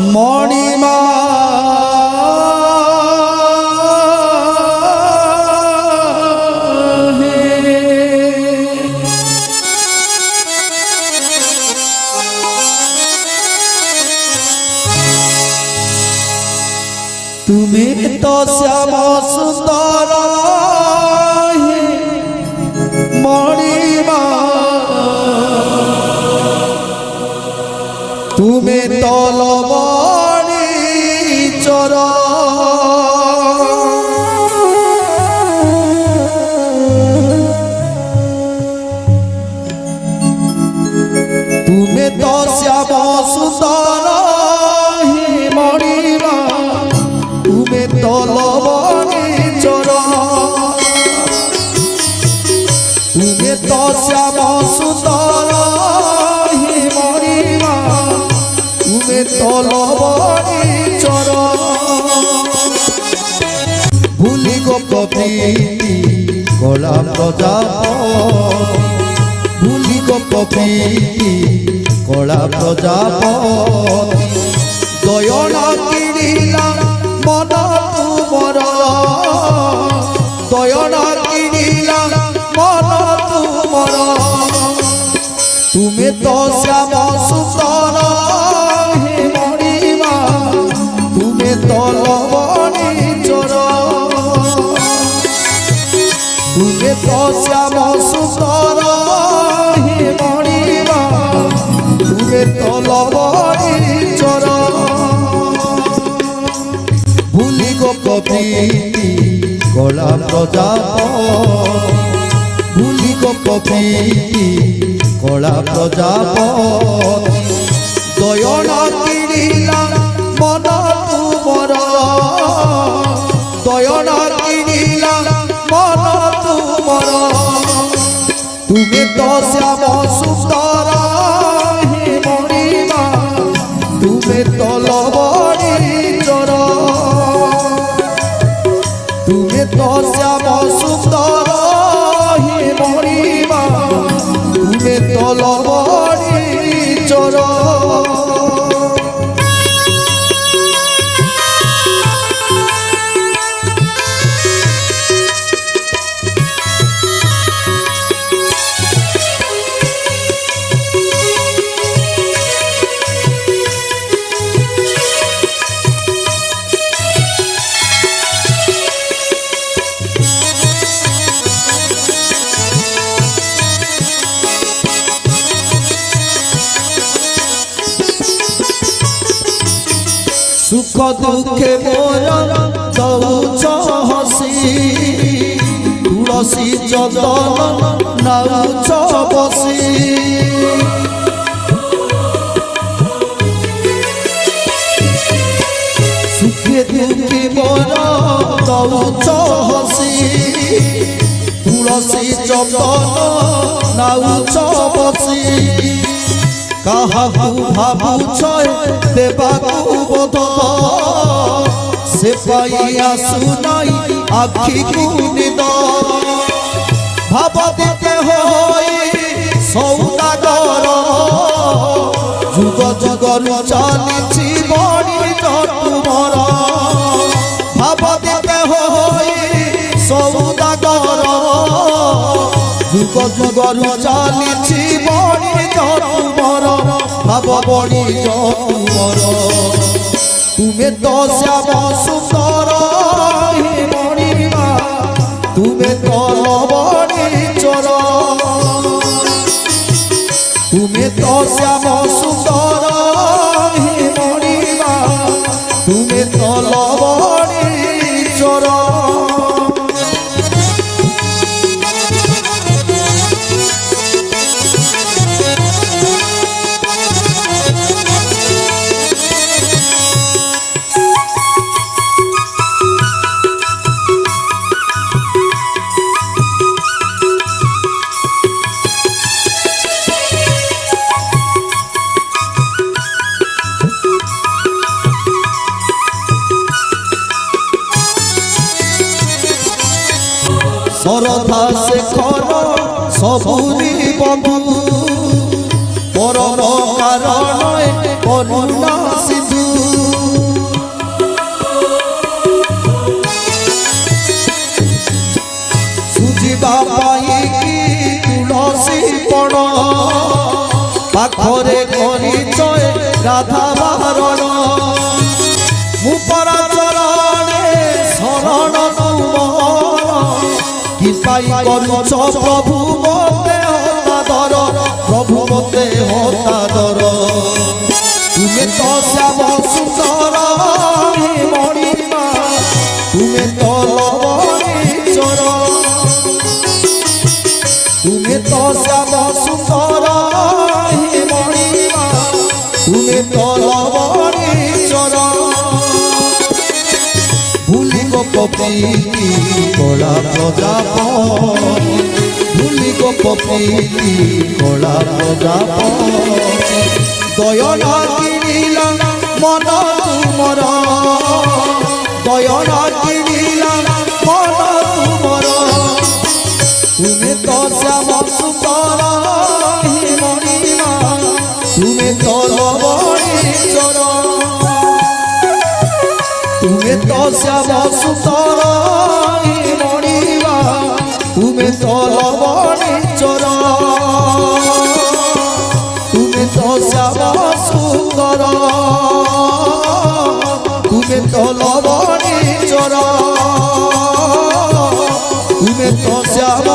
মণিমা তুমি তো শ্যাম সুন্দর মণিমা তুমি তলবণী চর তুমি তো শ্যাম সুন্দর মণিমা তুমি তলবণী চর তুমি তো শ্যাম সুন্দর মণিমা তুমি তলবণী চর ভুলি গো প্রীতি কলা প্রজাপতি ভুলি গো প্রীতি কলা প্রজাপতি দয়না কিনিলা মন তুমর দয়না কিনিলা মন তুমর তুমি তো শ্যাম সুন্দর মণিমা তুমি তলবণী চর তুমি তো শ্যাম সুন্দর মণিমা তুমি তলবণী চর ভুলি গো প্রীতি কলা প্রজাপতি ভুলি গো প্রীতি কলা প্রজাপতি দয়না কিনিলা মন তুমর দয়না কিনিলা মন তুমর তুমি তো শ্যাম সুন্দর মণিমা তুমি তলবণী চর তুমি তো শ্যাম সুন্দর মণিমা তুমি তলবণী চর সুখ দুঃখে মোর দৌছ হসি তুলসী চন্দন নাউছ বসি সুখে দুঃখে মোর দৌছ হসি তুলসী চন্দন নাউছ বসি কাহাকু ভাবুছ দেবাকু বোধ সে পাইয়া শুনাই আখিকু নিদ ভাব দিতে হই সৌদাগর যুগ যুগর চালিছি বণিজ তুমর ভাব দিতে হই সৌদাগর যুগ যুগর চালিছি বণিজ তুমর ভাব বণিজ তুমর তুমি তো শ্যাম সুন্দর মণিমা তুমি তলবণী চর তুমি তো শ্যাম সুন্দর মণিমা তুমি তলবণী চর শরধা শেখর সবুরি বন্ধু পরম কারণ করুণা সিধু রাধা বারণ মুপরা চরণে শরণ তুমর কি পাই করুছ প্রভু মতে হতাদর প্রভু মতে হতাদর তুমি তো শ্যাম সুন্দর হে মণিমা তুমি তো লবণী চর তুমি তো শ্যাম সুন্দর হে মণিমা তুমি তো লবণী চর ভুলি গো প্রীতি কলা প্রজাপতি ভুলি গো প্রীতি কলা প্রজাপতি দয়না কিনিলা মন তুমর দয়না কিনিলা মন তুমর তুমি তো শ্যাম সুন্দর হে মণিমা তুমি তো লবণী চর তুমি তো শ্যাম সুন্দর হে মণিমা তুমি তো লবণী চর তুমি তো শ্যাম সুন্দর তুমি তো লবণী চর তুমি তো শ্যাম